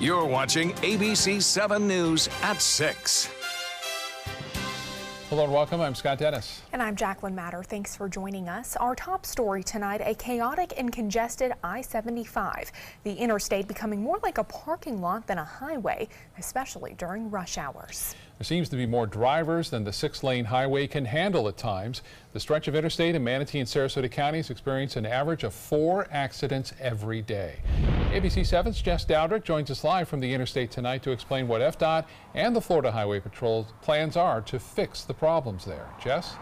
You're watching ABC7 News at 6. Hello and welcome. I'm Scott Dennis. And I'm Jacqueline Matter. Thanks for joining us. Our top story tonight, a chaotic and congested I-75. The interstate becoming more like a parking lot than a highway, especially during rush hours. There seems to be more drivers than the 6-lane highway can handle at times. The stretch of interstate in Manatee and Sarasota counties experience an average of 4 accidents every day. ABC7's Jess Dowdrick joins us live from the interstate tonight to explain what FDOT and the Florida Highway Patrol's plans are to fix the problems there. Jess?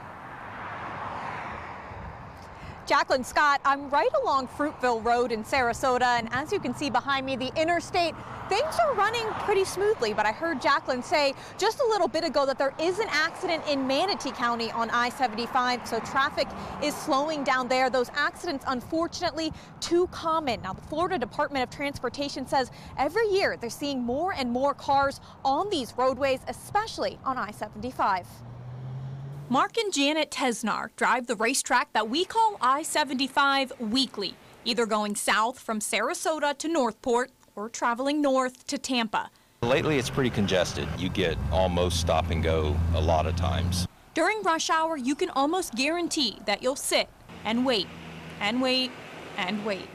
Jacqueline, Scott, I'm right along Fruitville Road in Sarasota, and as you can see behind me, the interstate, things are running pretty smoothly, but I heard Jacqueline say just a little bit ago that there is an accident in Manatee County on I-75, so traffic is slowing down there. Those accidents, unfortunately, too common. Now, the Florida Department of Transportation says every year they're seeing more and more cars on these roadways, especially on I-75. Mark and Janet Tesnar drive the racetrack that we call I-75 weekly, either going south from Sarasota to Northport or traveling north to Tampa. Lately, it's pretty congested. You get almost stop and go a lot of times. During rush hour, you can almost guarantee that you'll sit and wait and wait and wait.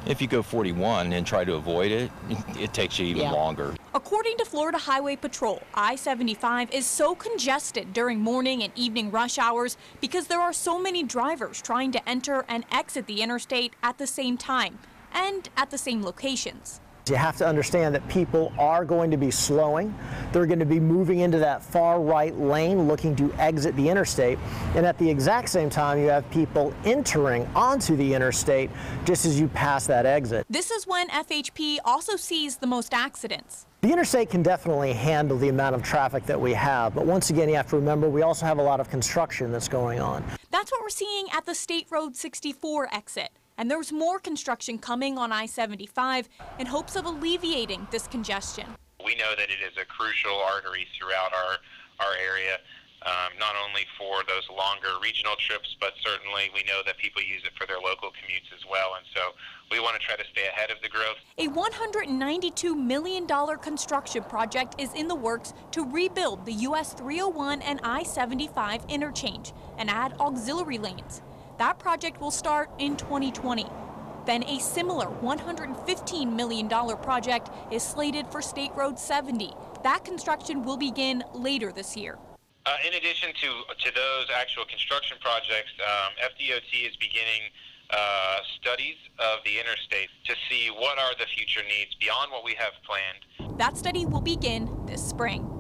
If you go 41 and try to avoid it, it takes you even longer. According to Florida Highway Patrol, I-75 is so congested during morning and evening rush hours because there are so many drivers trying to enter and exit the interstate at the same time and at the same locations. You have to understand that people are going to be slowing. They're going to be moving into that far right lane looking to exit the interstate. And at the exact same time, you have people entering onto the interstate just as you pass that exit. This is when FHP also sees the most accidents. The interstate can definitely handle the amount of traffic that we have. But once again, you have to remember we also have a lot of construction that's going on. That's what we're seeing at the State Road 64 exit. And there's more construction coming on I-75 in hopes of alleviating this congestion. We know that it is a crucial artery throughout our area, not only for those longer regional trips, but certainly we know that people use it for their local commutes as well. And so we want to try to stay ahead of the growth. A $192 million construction project is in the works to rebuild the US 301 and I-75 interchange and add auxiliary lanes. That project will start in 2020. Then a similar $115 million project is slated for State Road 70. That construction will begin later this year. In addition to those actual construction projects, FDOT is beginning studies of the interstate to see what are the future needs beyond what we have planned. That study will begin this spring.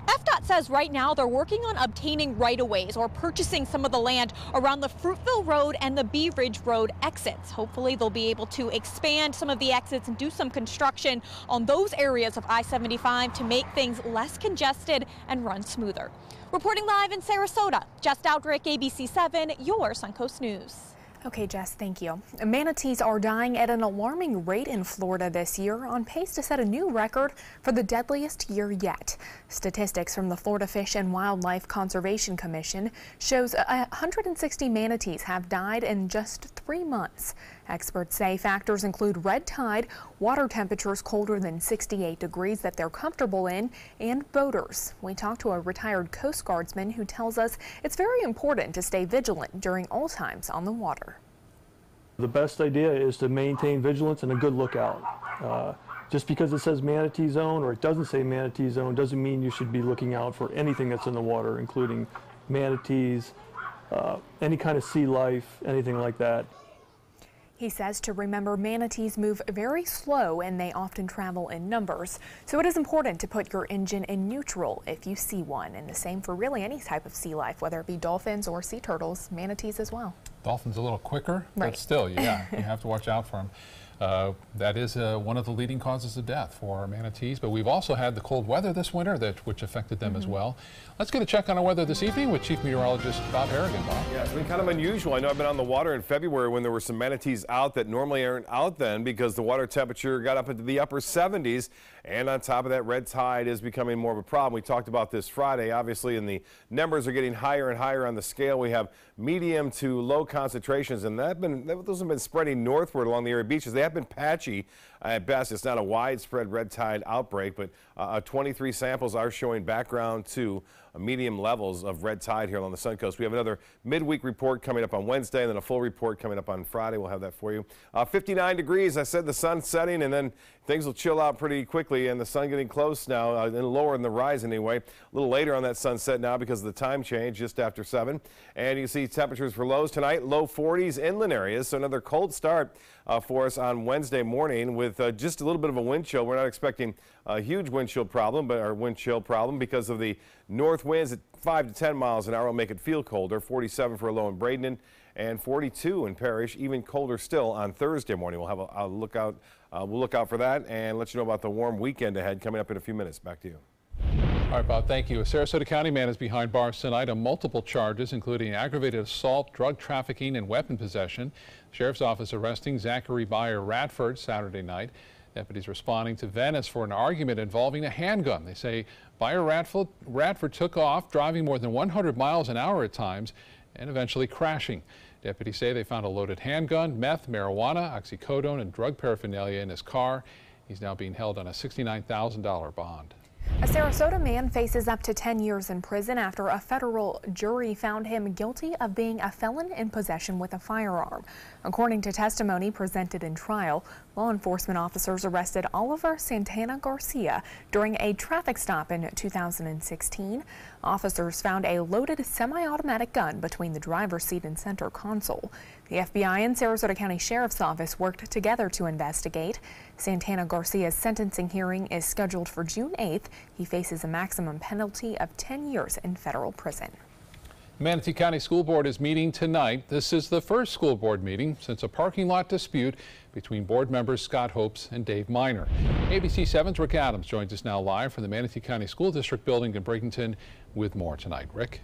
FDOT says right now they're working on obtaining right-of-ways or purchasing some of the land around the Fruitville Road and the Bee Ridge Road exits. Hopefully they'll be able to expand some of the exits and do some construction on those areas of I-75 to make things less congested and run smoother. Reporting live in Sarasota, Jess Dowdrick, ABC7, your Suncoast News. Okay, Jess, thank you. Manatees are dying at an alarming rate in Florida this year, on pace to set a new record for the deadliest year yet. Statistics from the Florida Fish and Wildlife Conservation Commission shows 160 manatees have died in just 3 months. Experts say factors include red tide, water temperatures colder than 68 degrees that they're comfortable in, and boaters. We talked to a retired Coast Guardsman who tells us it's very important to stay vigilant during all times on the water. The best idea is to maintain vigilance and a good lookout. Just because it says manatee zone or it doesn't say manatee zone doesn't mean you should be looking out for anything that's in the water, including manatees, any kind of sea life, anything like that. He says to remember manatees move very slow and they often travel in numbers. So it is important to put your engine in neutral if you see one. And the same for really any type of sea life, whether it be dolphins or sea turtles, manatees as well. Dolphins a little quicker, right. But still, yeah, you have to watch out for them. That is one of the leading causes of death for our manatees, but we've also had the cold weather this winter which affected them as well. Let's get a check on our weather this evening with Chief Meteorologist Bob Harrigan. Bob. Yeah, it's been kind of unusual. I know I've been on the water in February when there were some manatees out that normally aren't out then because the water temperature got up into the upper 70s, and on top of that, red tide is becoming more of a problem. We talked about this Friday, obviously, and the numbers are getting higher and higher on the scale. We have medium to low concentrations, and those have been spreading northward along the area beaches. They have been patchy at best. It's not a widespread red tide outbreak, but 23 samples are showing background to medium levels of red tide here along the Suncoast. We have another midweek report coming up on Wednesday, and then a full report coming up on Friday. We'll have that for you. 59 degrees. I said the sun's setting, and then things will chill out pretty quickly, and the sun getting close now, and lower in the rise anyway. A little later on that sunset now because of the time change, just after 7. And you see temperatures for lows tonight, low 40s inland areas, so another cold start for us on Wednesday morning with just a little bit of a wind chill. We're not expecting a huge wind chill problem, because of the north winds at 5 to 10 miles an hour will make it feel colder. 47 for a low in Bradenton and 42 in Parrish. Even colder still on Thursday morning. We'll have a look out. We'll look out for that and let you know about the warm weekend ahead coming up in a few minutes. Back to you. All right, Bob, thank you. A Sarasota County man is behind bars tonight on multiple charges, including aggravated assault, drug trafficking, and weapon possession. Sheriff's Office arresting Zachary Byer Radford Saturday night. Deputies responding to Venice for an argument involving a handgun. They say Byer Radford took off, driving more than 100 miles an hour at times, and eventually crashing. Deputies say they found a loaded handgun, meth, marijuana, oxycodone, and drug paraphernalia in his car. He's now being held on a $69,000 bond. A Sarasota man faces up to 10 years in prison after a federal jury found him guilty of being a felon in possession with a firearm. According to testimony presented in trial, law enforcement officers arrested Oliver Santana Garcia during a traffic stop in 2016. Officers found a loaded semi-automatic gun between the driver's seat and center console. The FBI and Sarasota County Sheriff's Office worked together to investigate. Santana Garcia's sentencing hearing is scheduled for June 8th. He faces a maximum penalty of 10 years in federal prison. The Manatee County School Board is meeting tonight. This is the first school board meeting since a parking lot dispute between board members Scott Hopes and Dave Miner. ABC7's Rick Adams joins us now live from the Manatee County School District building in Bradenton with more tonight. Rick?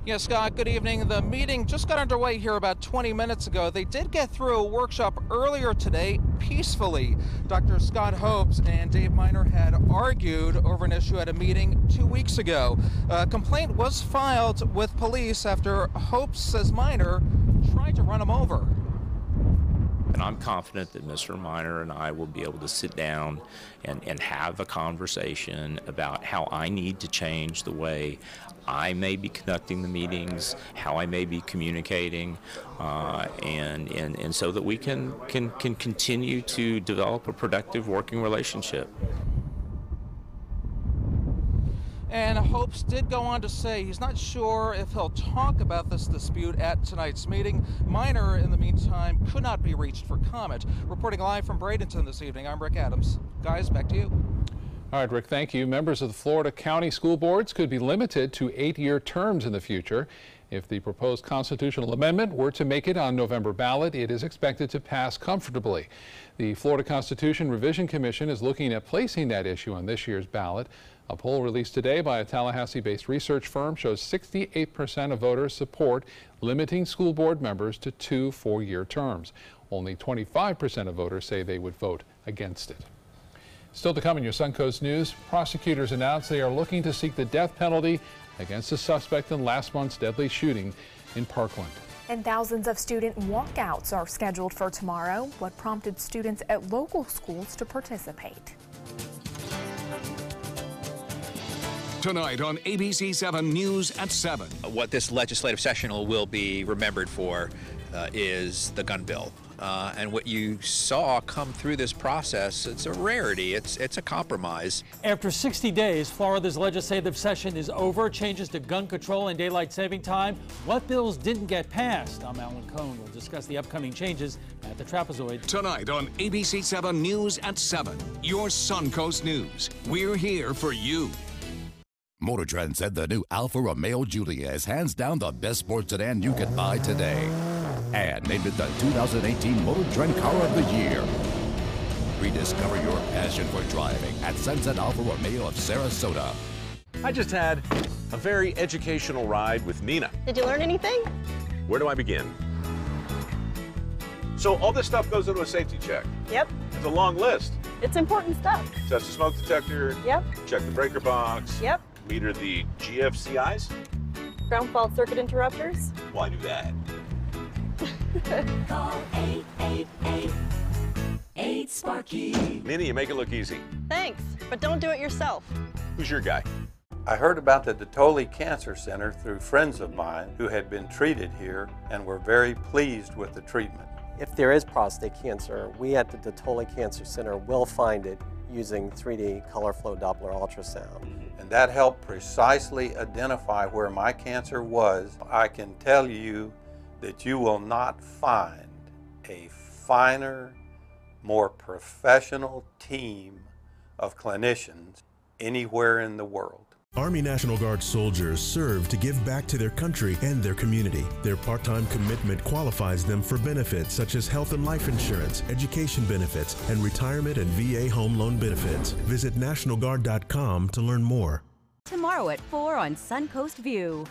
Yes, Scott, good evening. The meeting just got underway here about 20 minutes ago. They did get through a workshop earlier today peacefully. Dr. Scott Hopes and Dave Miner had argued over an issue at a meeting 2 weeks ago. A complaint was filed with police after Hopes says Miner tried to run him over. And I'm confident that Mr. Miner and I will be able to sit down and have a conversation about how I need to change the way I may be conducting the meetings, how I may be communicating, and so that we can continue to develop a productive working relationship. And Hopes did go on to say he's not sure if he'll talk about this dispute at tonight's meeting. Miner, in the meantime, could not be reached for comment. Reporting live from Bradenton this evening, I'm Rick Adams. Guys, back to you. All right, Rick, thank you. Members of the Florida County School Boards could be limited to 8-year terms in the future. If the proposed constitutional amendment were to make it on November ballot, it is expected to pass comfortably. The Florida Constitution Revision Commission is looking at placing that issue on this year's ballot. A poll released today by a Tallahassee-based research firm shows 68% of voters support limiting school board members to 2 4-year terms. Only 25% of voters say they would vote against it. Still to come in your Suncoast News, prosecutors announced they are looking to seek the death penalty against a suspect in last month's deadly shooting in Parkland. And thousands of student walkouts are scheduled for tomorrow. What prompted students at local schools to participate? Tonight on ABC7 News at 7. What this legislative session will be remembered for is the gun bill. And what you saw come through this process, it's a rarity. It's a compromise. After 60 days, Florida's legislative session is over. Changes to gun control and daylight saving time. What bills didn't get passed? I'm Alan Cohn. We'll discuss the upcoming changes at the Trapezoid. Tonight on ABC7 News at 7. Your Suncoast News. We're here for you. Motor Trend said the new Alfa Romeo Giulia is hands down the best sports sedan you could buy today. and named it the 2018 Motor Trend Car of the Year. Rediscover your passion for driving at Sunset Alfa Romeo of Sarasota. I just had a very educational ride with Nina. Did you learn anything? Where do I begin? So all this stuff goes into a safety check. Yep. It's a long list. It's important stuff. Test the smoke detector. Yep. Check the breaker box. Yep. Meter the GFCIs. Ground fault circuit interrupters. Why do that? Call 888-8-SPARKY. Nina, you make it look easy. Thanks, but don't do it yourself. Who's your guy? I heard about the Dotoli Cancer Center through friends of mine who had been treated here and were very pleased with the treatment. If there is prostate cancer, we at the Dotoli Cancer Center will find it using 3D color flow Doppler ultrasound. And that helped precisely identify where my cancer was. I can tell you that you will not find a finer, more professional team of clinicians anywhere in the world. Army National Guard soldiers serve to give back to their country and their community. Their part-time commitment qualifies them for benefits such as health and life insurance, education benefits, and retirement and VA home loan benefits. Visit nationalguard.com to learn more. Tomorrow at 4 on Suncoast View.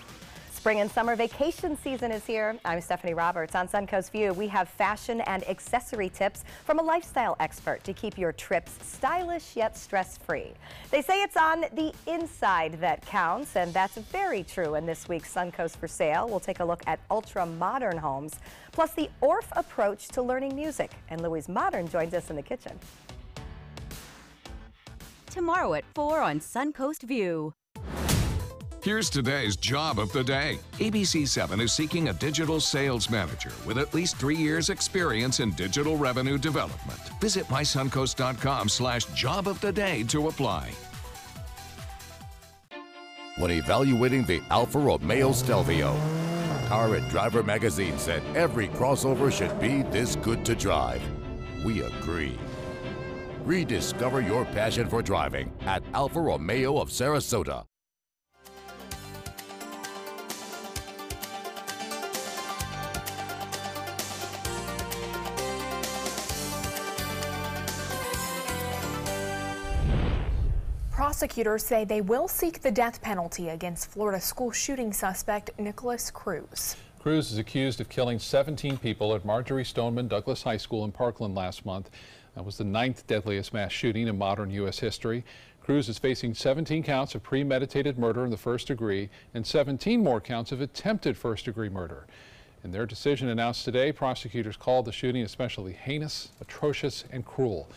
Spring and summer vacation season is here. I'm Stephanie Roberts. On Suncoast View, we have fashion and accessory tips from a lifestyle expert to keep your trips stylish yet stress-free. They say it's on the inside that counts, and that's very true in this week's Suncoast for Sale. We'll take a look at ultra-modern homes, plus the Orff approach to learning music. And Louise Modern joins us in the kitchen. Tomorrow at 4 on Suncoast View. Here's today's job of the day. ABC7 is seeking a digital sales manager with at least 3 years experience in digital revenue development. Visit mysuncoast.com/job of the day to apply. When evaluating the Alfa Romeo Stelvio, Car and Driver magazine said every crossover should be this good to drive. We agree. Rediscover your passion for driving at Alfa Romeo of Sarasota. Prosecutors say they will seek the death penalty against Florida school shooting suspect Nicholas Cruz. Cruz is accused of killing 17 people at Marjorie Stoneman Douglas High School in Parkland last month. That was the 9th deadliest mass shooting in modern U.S. history. Cruz is facing 17 counts of premeditated murder in the first degree and 17 more counts of attempted first-degree murder. In their decision announced today, prosecutors called the shooting especially heinous, atrocious, and cruel.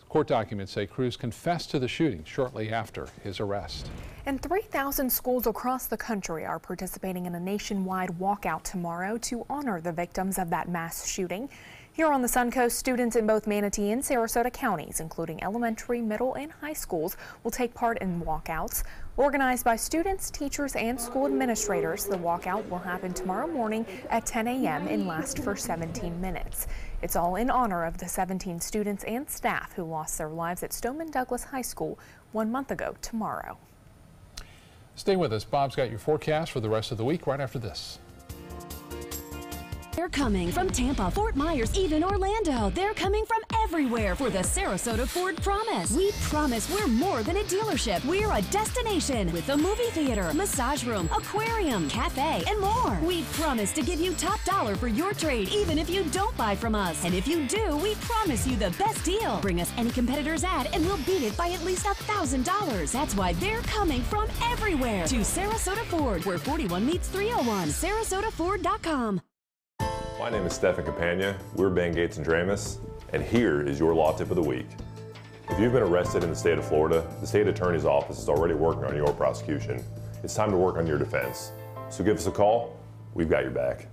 Court documents say Cruz confessed to the shooting shortly after his arrest. And 3,000 schools across the country are participating in a nationwide walkout tomorrow to honor the victims of that mass shooting. Here on the Suncoast, students in both Manatee and Sarasota counties, including elementary, middle, and high schools, will take part in walkouts. Organized by students, teachers, and school administrators, the walkout will happen tomorrow morning at 10 a.m. and last for 17 minutes. It's all in honor of the 17 students and staff who lost their lives at Stoneman Douglas High School 1 month ago tomorrow. Stay with us. Bob's got your forecast for the rest of the week right after this. They're coming from Tampa, Fort Myers, even Orlando. They're coming from everywhere for the Sarasota Ford Promise. We promise we're more than a dealership. We're a destination with a movie theater, massage room, aquarium, cafe, and more. We promise to give you top dollar for your trade, even if you don't buy from us. And if you do, we promise you the best deal. Bring us any competitor's ad and we'll beat it by at least $1,000. That's why they're coming from everywhere to Sarasota Ford, where 41 meets 301. SarasotaFord.com. My name is Stefan Campagna. We're Ben Gates and Dramus, and here is your law tip of the week. If you've been arrested in the state of Florida, the state attorney's office is already working on your prosecution. It's time to work on your defense. So give us a call. We've got your back.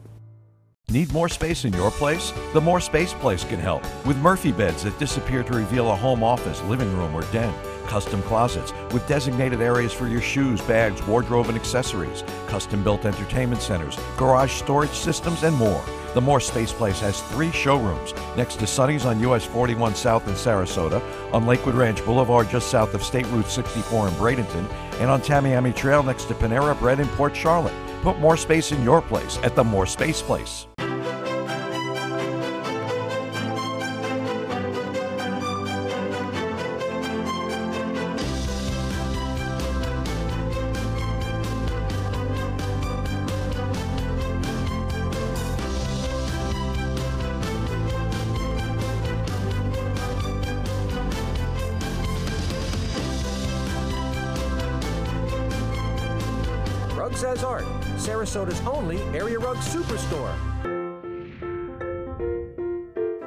Need more space in your place? The More Space Place can help with Murphy beds that disappear to reveal a home office, living room, or den. Custom closets with designated areas for your shoes, bags, wardrobe, and accessories. Custom-built entertainment centers, garage storage systems, and more. The More Space Place has 3 showrooms next to Sonny's on US 41 South in Sarasota, on Lakewood Ranch Boulevard just south of State Route 64 in Bradenton, and on Tamiami Trail next to Panera Bread in Port Charlotte. Put more space in your place at the More Space Place. Says Art, Sarasota's only area rug superstore.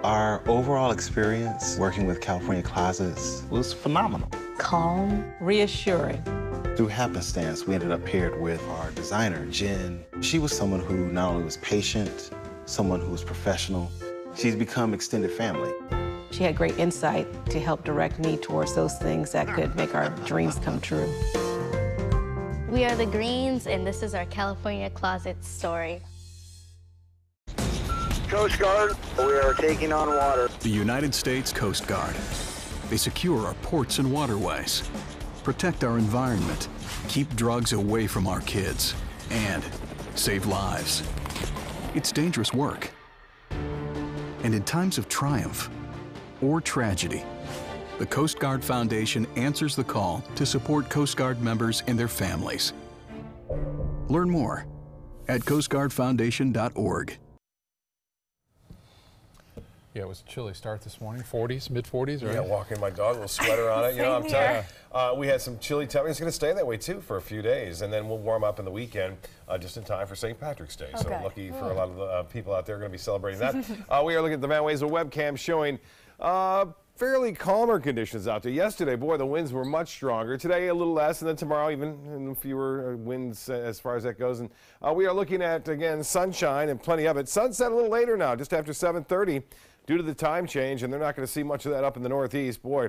Our overall experience working with California Closets was phenomenal. Calm, reassuring. Through happenstance, we ended up paired with our designer, Jen. She was someone who not only was patient, someone who was professional. She's become extended family. She had great insight to help direct me towards those things that could make our dreams come true. We are the Greens, and this is our California Closet story. Coast Guard, we are taking on water. The United States Coast Guard. They secure our ports and waterways, protect our environment, keep drugs away from our kids, and save lives. It's dangerous work. And in times of triumph or tragedy, the Coast Guard Foundation answers the call to support Coast Guard members and their families. Learn more at coastguardfoundation.org. Yeah, it was a chilly start this morning, 40s, mid-40s, right? Yeah, walking my dog, a little sweater on it. You know, I'm telling you, we had some chilly temperatures. It's going to stay that way, too, for a few days. And then we'll warm up in the weekend just in time for St. Patrick's Day. So lucky for a lot of the people out there going to be celebrating that. We are looking at the Van Wezel webcam showing fairly calmer conditions out there. Yesterday, boy, the winds were much stronger. Today, a little less, and then tomorrow, even fewer winds as far as that goes. And we are looking at, again, sunshine and plenty of it. Sunset a little later now, just after 7:30. Due to the time change, and they're not going to see much of that up in the Northeast. Boy,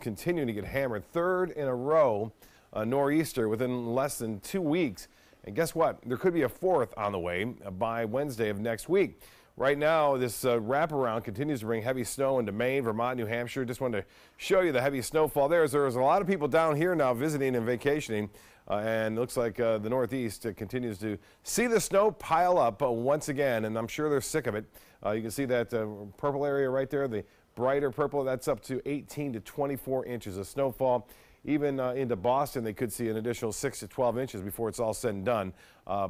continuing to get hammered. Third in a row, nor'easter within less than 2 weeks. And guess what? There could be a fourth on the way by Wednesday of next week. Right now, this wraparound continues to bring heavy snow into Maine, Vermont, New Hampshire. Just wanted to show you the heavy snowfall there. There's a lot of people down here now visiting and vacationing. And it looks like the Northeast continues to see the snow pile up once again, and I'm sure they're sick of it. You can see that purple area right there, the brighter purple, that's up to 18 to 24 inches of snowfall. Even into Boston, they could see an additional 6 to 12 inches before it's all said and done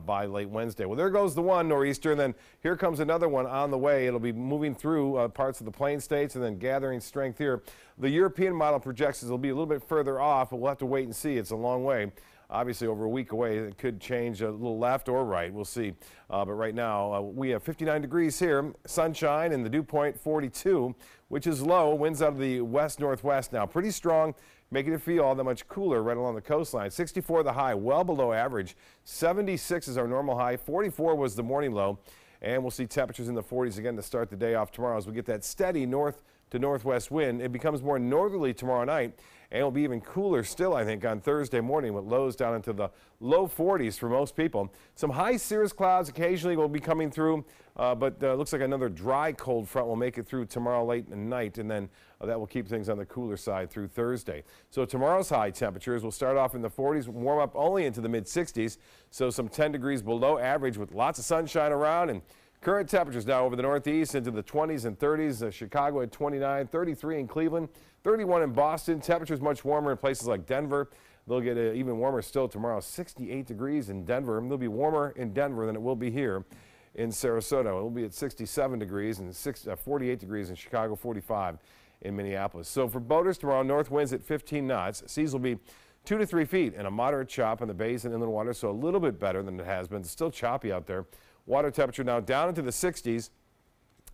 by late Wednesday. Well, there goes the one nor'easter, and then here comes another one on the way. It'll be moving through parts of the Plain States and then gathering strength here. The European model projects it'll be a little bit further off, but we'll have to wait and see. It's a long way. Obviously, over a week away, it could change a little left or right. We'll see. But right now, we have 59 degrees here, sunshine, and the dew point 42, which is low. Winds out of the west-northwest now. Pretty strong, making it feel all that much cooler right along the coastline. 64 the high, well below average. 76 is our normal high. 44 was the morning low. And we'll see temperatures in the 40s again to start the day off tomorrow as we get that steady north to northwest wind. It becomes more northerly tomorrow night, and it'll be even cooler still, I think, on Thursday morning with lows down into the low 40s for most people. Some high cirrus clouds occasionally will be coming through, but looks like another dry cold front will make it through tomorrow late at night, and then that will keep things on the cooler side through Thursday. So tomorrow's high temperatures will start off in the 40s, warm up only into the mid-60s, so some 10 degrees below average with lots of sunshine around. And current temperatures now over the Northeast into the 20s and 30s. Chicago at 29, 33 in Cleveland, 31 in Boston. Temperatures much warmer in places like Denver. They'll get even warmer still tomorrow, 68 degrees in Denver. It'll be warmer in Denver than it will be here in Sarasota. It'll be at 67 degrees and 48 degrees in Chicago, 45 in Minneapolis. So for boaters tomorrow, north winds at 15 knots. Seas will be 2 to 3 feet and a moderate chop on the bays and inland water, so a little bit better than it has been. It's still choppy out there. Water temperature now down into the 60s.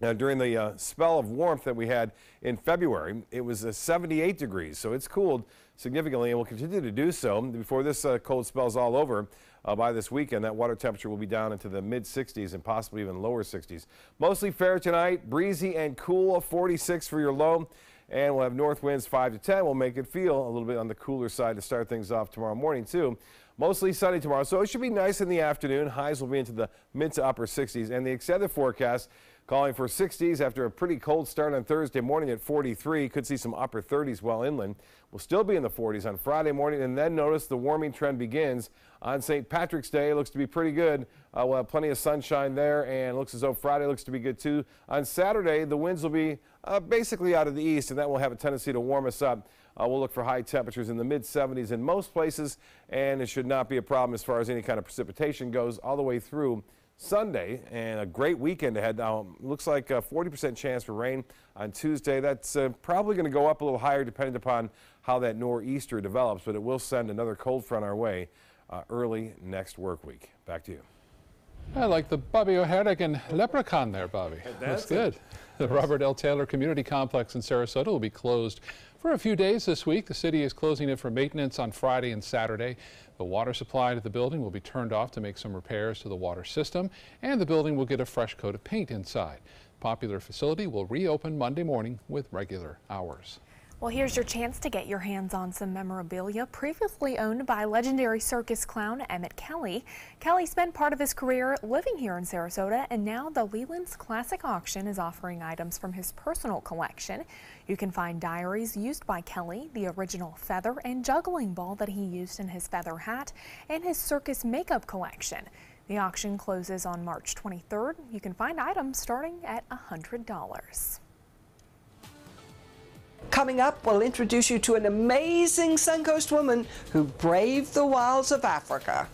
During the spell of warmth that we had in February, it was 78 degrees, so it's cooled significantly and will continue to do so before this cold spell is all over. By this weekend, that water temperature will be down into the mid-60s and possibly even lower 60s. Mostly fair tonight, breezy and cool, 46 for your low. And we'll have north winds 5 to 10. We'll make it feel a little bit on the cooler side to start things off tomorrow morning, too. Mostly sunny tomorrow, so it should be nice in the afternoon. Highs will be into the mid to upper 60s. And the extended forecast calling for 60s after a pretty cold start on Thursday morning at 43. Could see some upper 30s well inland. We'll still be in the 40s on Friday morning, and then notice the warming trend begins on St. Patrick's Day. It looks to be pretty good. We'll have plenty of sunshine there, and it looks as though Friday looks to be good too. On Saturday, the winds will be basically out of the east, and that will have a tendency to warm us up. We'll look for high temperatures in the mid-70s in most places, and it should not be a problem as far as any kind of precipitation goes all the way through Sunday, and a great weekend ahead. Now, looks like a 40% chance for rain on Tuesday. That's probably going to go up a little higher depending upon how that nor'easter develops, but it will send another cold front our way early next work week. Back to you. I like the Bobby O'Harrigan leprechaun there, Bobby. That's good. The Robert L. Taylor Community Complex in Sarasota will be closed for a few days this week. The city is closing it for maintenance on Friday and Saturday. The water supply to the building will be turned off to make some repairs to the water system, and the building will get a fresh coat of paint inside. The popular facility will reopen Monday morning with regular hours. Well, here's your chance to get your hands on some memorabilia previously owned by legendary circus clown Emmett Kelly. Kelly spent part of his career living here in Sarasota, and now the Leland's Classic Auction is offering items from his personal collection. You can find diaries used by Kelly, the original feather and juggling ball that he used in his feather hat, and his circus makeup collection. The auction closes on March 23rd. You can find items starting at $100. Coming up, we'll introduce you to an amazing Suncoast woman who braved the wilds of Africa.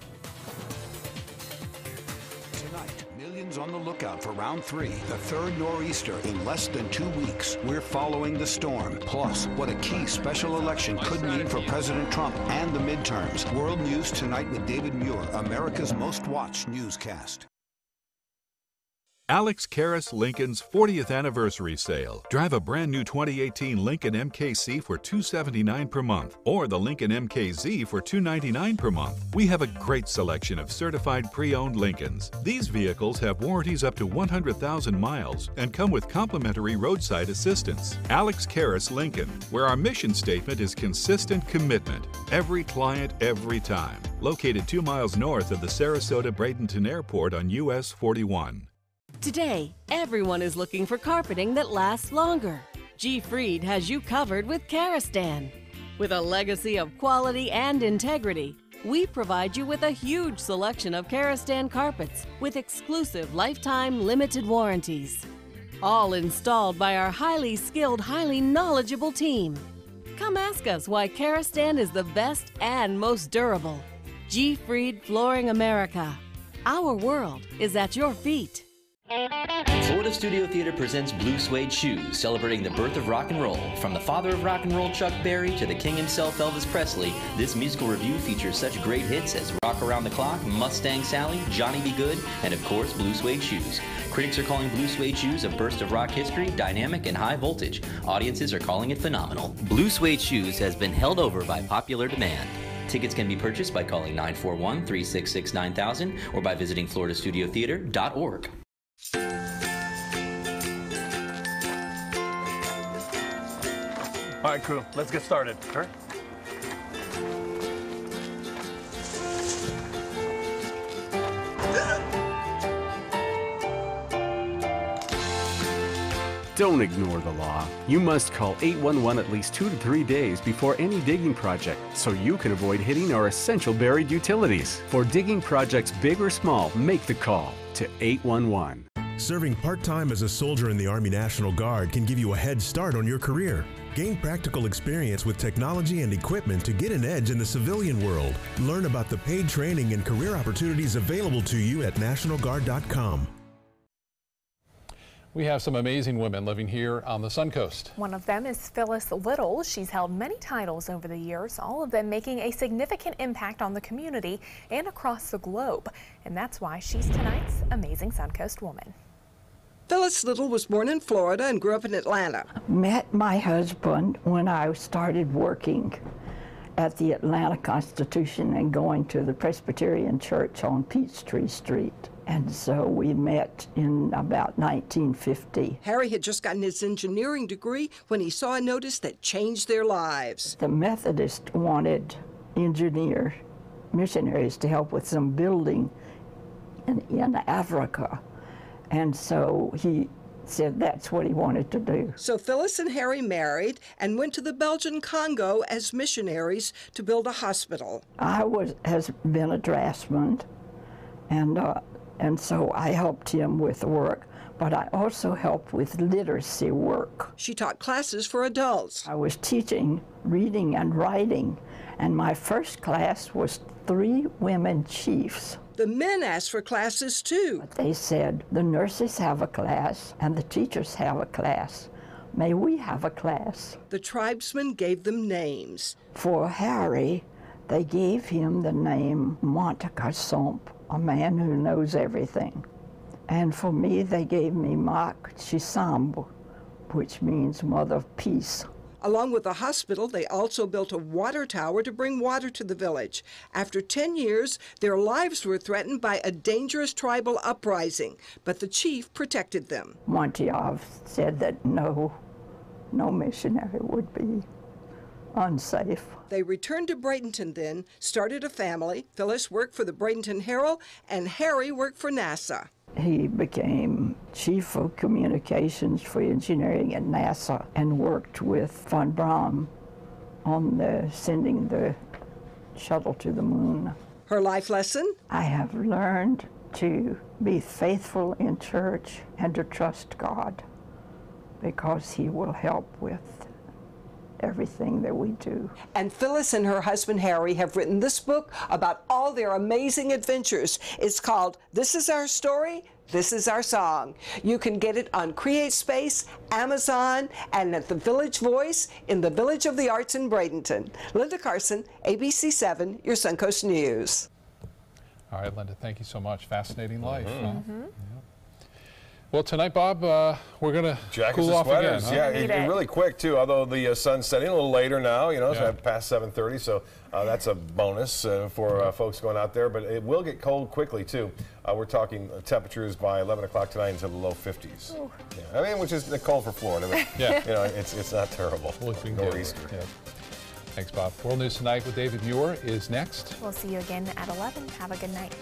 Tonight, millions on the lookout for round 3, the third nor'easter in less than 2 weeks. We're following the storm, plus what a key special election could mean for President Trump and the midterms. World News Tonight with David Muir, America's most watched newscast. Alex Karras Lincoln's 40th anniversary sale. Drive a brand new 2018 Lincoln MKC for $279 per month or the Lincoln MKZ for $299 per month. We have a great selection of certified pre-owned Lincolns. These vehicles have warranties up to 100,000 miles and come with complimentary roadside assistance. Alex Karras Lincoln, where our mission statement is consistent commitment. Every client, every time. Located 2 miles north of the Sarasota-Bradenton Airport on US 41. Today, everyone is looking for carpeting that lasts longer. G. Fried has you covered with Karastan. With a legacy of quality and integrity, we provide you with a huge selection of Karastan carpets with exclusive lifetime limited warranties. All installed by our highly skilled, highly knowledgeable team. Come ask us why Karastan is the best and most durable. G. Fried Flooring America. Our world is at your feet. Florida Studio Theater presents Blue Suede Shoes, celebrating the birth of rock and roll. From the father of rock and roll, Chuck Berry, to the king himself, Elvis Presley, this musical review features such great hits as Rock Around the Clock, Mustang Sally, Johnny Be Good, and of course, Blue Suede Shoes. Critics are calling Blue Suede Shoes a burst of rock history, dynamic and high voltage. Audiences are calling it phenomenal. Blue Suede Shoes has been held over by popular demand. Tickets can be purchased by calling 941-366-9000 or by visiting floridastudiotheater.org. All right, crew, let's get started. Sure. Don't ignore the law. You must call 811 at least 2 to 3 days before any digging project so you can avoid hitting our essential buried utilities. For digging projects big or small, make the call to 811. Serving part-time as a soldier in the Army National Guard can give you a head start on your career. Gain practical experience with technology and equipment to get an edge in the civilian world. Learn about the paid training and career opportunities available to you at nationalguard.com. We have some amazing women living here on the Suncoast. One of them is Phyllis Little. She's held many titles over the years, all of them making a significant impact on the community and across the globe. And that's why she's tonight's Amazing Suncoast Woman. Phyllis Little was born in Florida and grew up in Atlanta. Met my husband when I started working at the Atlanta Constitution and going to the Presbyterian Church on Peachtree Street. And so we met in about 1950. Harry had just gotten his engineering degree when he saw a notice that changed their lives. The Methodists wanted missionaries to help with some building in Africa. And so he said that's what he wanted to do. So Phyllis and Harry married and went to the Belgian Congo as missionaries to build a hospital. I has been a draftsman, and so I helped him with the work, but I also helped with literacy work. She taught classes for adults. I was teaching reading and writing, and my first class was 3 women chiefs. The men asked for classes too. But they said, the nurses have a class and the teachers have a class. May we have a class? The tribesmen gave them names. For Harry, They gave him the name Montekasomp, a man who knows everything. And for me, they gave me Mak Chisambu, which means Mother of Peace. Along with the hospital, they also built a water tower to bring water to the village. After 10 years, their lives were threatened by a dangerous tribal uprising, but the chief protected them. Montiov said that no missionary would be unsafe. They returned to Bradenton then, started a family. Phyllis worked for the Bradenton Herald, and Harry worked for NASA. He became chief of communications for engineering at NASA and worked with von Braun on sending the shuttle to the moon. Her life lesson? I have learned to be faithful in church and to trust God, because He will help with everything that we do. And Phyllis and her husband Harry have written this book about all their amazing adventures. It's called This Is Our Story, This Is Our Song. You can get it on CreateSpace, Amazon, and at the Village Voice in the Village of the Arts in Bradenton. Linda Carson, ABC7, your Suncoast News. All right, Linda, thank you so much. Fascinating life. Mm-hmm. Well, tonight, Bob, we're going to cool off sweaters. again. Huh? Yeah, really quick, too, although the sun's setting a little later now, you know, so past 7:30, so that's a bonus for folks going out there, but it will get cold quickly, too. We're talking temperatures by 11 o'clock tonight into the low 50s. Yeah, I mean, which is cold for Florida, but, you know, it's not terrible. Nor'easter. Yeah. Thanks, Bob. World News Tonight with David Muir is next. We'll see you again at 11. Have a good night.